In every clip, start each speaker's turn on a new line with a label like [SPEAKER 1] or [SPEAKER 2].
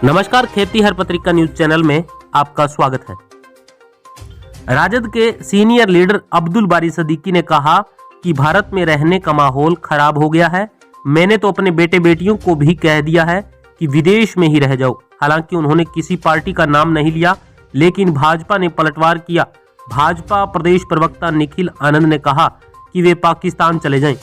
[SPEAKER 1] नमस्कार, खेती हर पत्रिका न्यूज चैनल में आपका स्वागत है। राजद के सीनियर लीडर अब्दुल बारी सिद्दीकी ने कहा कि भारत में रहने का माहौल खराब हो गया है। मैंने तो अपने बेटे बेटियों को भी कह दिया है कि विदेश में ही रह जाओ। हालांकि उन्होंने किसी पार्टी का नाम नहीं लिया, लेकिन भाजपा ने पलटवार किया। भाजपा प्रदेश प्रवक्ता निखिल आनंद ने कहा कि वे पाकिस्तान चले जाएं।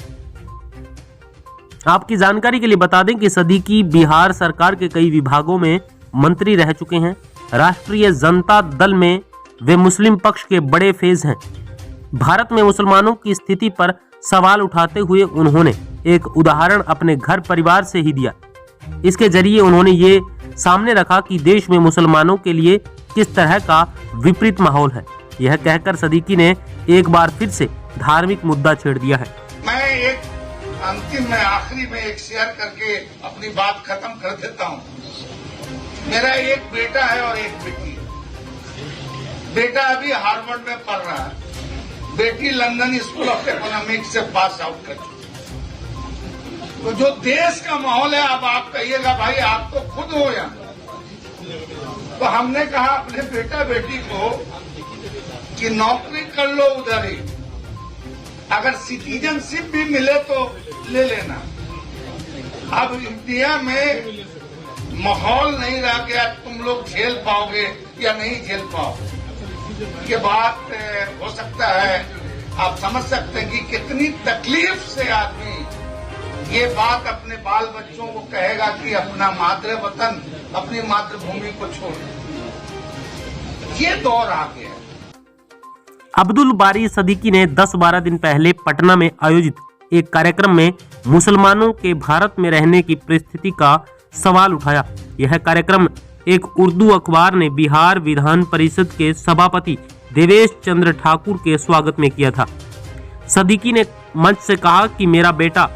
[SPEAKER 1] आपकी जानकारी के लिए बता दें कि सिद्दीकी बिहार सरकार के कई विभागों में मंत्री रह चुके हैं। राष्ट्रीय जनता दल में वे मुस्लिम पक्ष के बड़े फेज हैं। भारत में मुसलमानों की स्थिति पर सवाल उठाते हुए उन्होंने एक उदाहरण अपने घर परिवार से ही दिया। इसके जरिए उन्होंने ये सामने रखा कि देश में मुसलमानों के लिए किस तरह का विपरीत माहौल है। यह कहकर सिद्दीकी ने एक बार फिर से धार्मिक मुद्दा छेड़ दिया है।
[SPEAKER 2] मैं एक अंतिम में आखिरी में एक शेयर करके अपनी बात खत्म कर देता हूँ। मेरा एक बेटा है और एक बेटी है। बेटा अभी हार्वर्ड में पढ़ रहा है, बेटी लंदन स्कूल ऑफ इकोनॉमिक्स से पास आउट कर चुकी। तो जो देश का माहौल है, अब आप कहिएगा भाई आप तो खुद हो या, तो हमने कहा अपने बेटा बेटी को कि नौकरी कर लो उधर ही, अगर सिटीजनशिप भी मिले तो ले लेना। अब इंडिया में माहौल नहीं रह गया, तुम लोग झेल पाओगे या नहीं झेल पाओगे। ये बात हो सकता है, आप समझ सकते हैं कि कितनी तकलीफ से आदमी ये बात अपने बाल बच्चों को कहेगा कि अपना मातृ वतन, अपनी मातृभूमि को छोड़। ये दौर आ गया।
[SPEAKER 1] अब्दुल बारी सिद्दीकी ने 10-12 दिन पहले पटना में आयोजित एक कार्यक्रम में मुसलमानों के भारत में रहने की परिस्थिति का सवाल उठाया। यह कार्यक्रम एक उर्दू अखबार ने बिहार विधान परिषद के सभापति देवेश चंद्र ठाकुर के स्वागत में किया था। सिद्दीकी ने मंच से कहा कि मेरा बेटा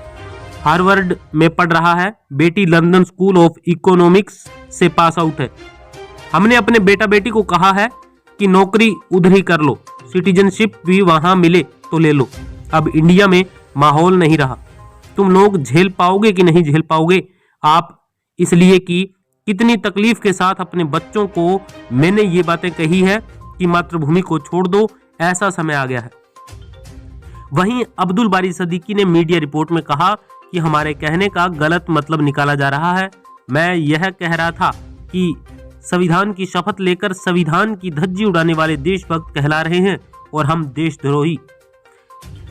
[SPEAKER 1] हार्वर्ड में पढ़ रहा है, बेटी लंदन स्कूल ऑफ इकोनॉमिक्स से पास आउट है। हमने अपने बेटा बेटी को कहा है कि नौकरी उधर ही कर लो, सिटीजनशिप भी वहां मिले तो ले लो। अब इंडिया में माहौल नहीं रहा, तुम लोग झेल पाओगे कि नहीं झेल पाओगे आप, इसलिए कि कितनी तकलीफ के साथ अपने बच्चों को मैंने ये बातें कही है कि मातृभूमि को छोड़ दो, ऐसा समय आ गया है। वहीं अब्दुल बारी सिद्दीकी ने मीडिया रिपोर्ट में कहा कि हमारे कहने का गलत मतलब निकाला जा रहा है। मैं यह कह रहा था कि संविधान की शपथ लेकर संविधान की धज्जी उड़ाने वाले देशभक्त कहला रहे हैं और हम देशद्रोही।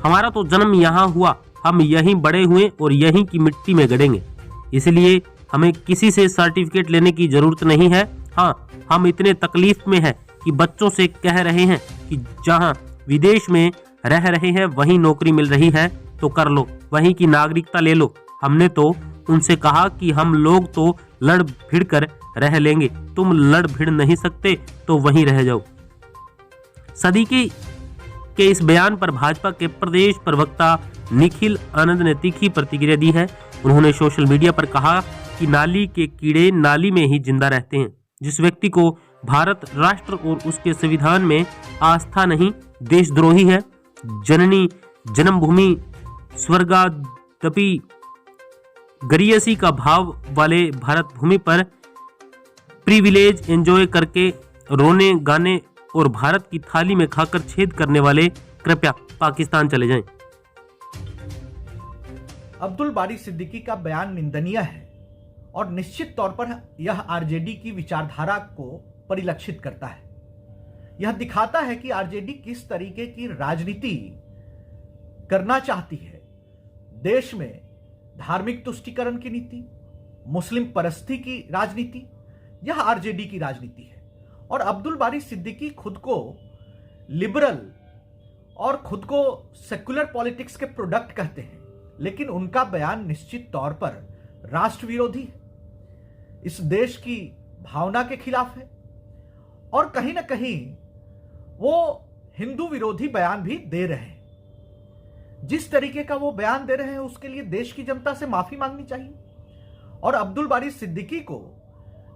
[SPEAKER 1] हमारा तो जन्म यहाँ हुआ, हम यहीं बड़े हुए और यहीं की मिट्टी में गड़ेंगे, इसलिए हमें किसी से सर्टिफिकेट लेने की जरूरत नहीं है। हाँ, हम इतने तकलीफ में हैं कि बच्चों से कह रहे हैं कि जहाँ विदेश में रह रहे हैं वहीं नौकरी मिल रही है तो कर लो, वहीं की नागरिकता ले लो। हमने तो उनसे कहा कि हम लोग तो लड़ भिड़ कर रह लेंगे, तुम लड़ भिड़ नहीं सकते तो वहीं रह जाओ। सिद्दीकी के इस बयान पर भाजपा के प्रदेश प्रवक्ता निखिल आनंद ने तीखी प्रतिक्रिया दी है। उन्होंने सोशल मीडिया पर कहा कि नाली के कीड़े नाली में ही जिंदा रहते हैं। जिस व्यक्ति को भारत राष्ट्र और उसके संविधान में आस्था नहीं, देशद्रोही है। जननी जन्मभूमि स्वर्गादपि गरियसी का भाव वाले भारत भूमि पर प्रिविलेज एंजॉय करके रोने गाने और भारत की थाली में खाकर छेद करने वाले कृपया पाकिस्तान चले जाएं।
[SPEAKER 3] अब्दुल बारी सिद्दीकी का बयान निंदनीय है और निश्चित तौर पर यह आरजेडी की विचारधारा को परिलक्षित करता है। यह दिखाता है कि आरजेडी किस तरीके की राजनीति करना चाहती है। देश में धार्मिक तुष्टीकरण की नीति, मुस्लिम परस्ती की राजनीति, यह आरजेडी की राजनीति है। और अब्दुल बारी सिद्दीकी खुद को लिबरल और खुद को सेक्युलर पॉलिटिक्स के प्रोडक्ट कहते हैं, लेकिन उनका बयान निश्चित तौर पर राष्ट्र विरोधी है, इस देश की भावना के खिलाफ है और कहीं ना कहीं वो हिंदू विरोधी बयान भी दे रहे हैं। जिस तरीके का वो बयान दे रहे हैं उसके लिए देश की जनता से माफी मांगनी चाहिए। और अब्दुल बारी सिद्दीकी को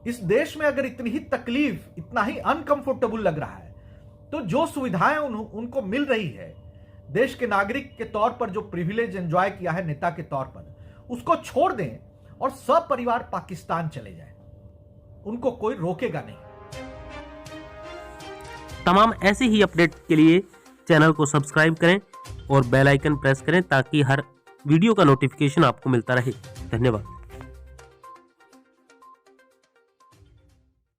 [SPEAKER 3] इस देश में अगर इतनी ही तकलीफ, इतना ही अनकंफर्टेबल लग रहा है, तो जो सुविधाएं उनको मिल रही है देश के नागरिक के तौर पर, जो प्रिविलेज एंजॉय किया है नेता के तौर पर, उसको छोड़ दें और सब परिवार पाकिस्तान चले जाए। उनको कोई रोकेगा नहीं।
[SPEAKER 1] तमाम ऐसे ही अपडेट के लिए चैनल को सब्सक्राइब करें और बेल आइकन प्रेस करें ताकि हर वीडियो का नोटिफिकेशन आपको मिलता रहे। धन्यवाद।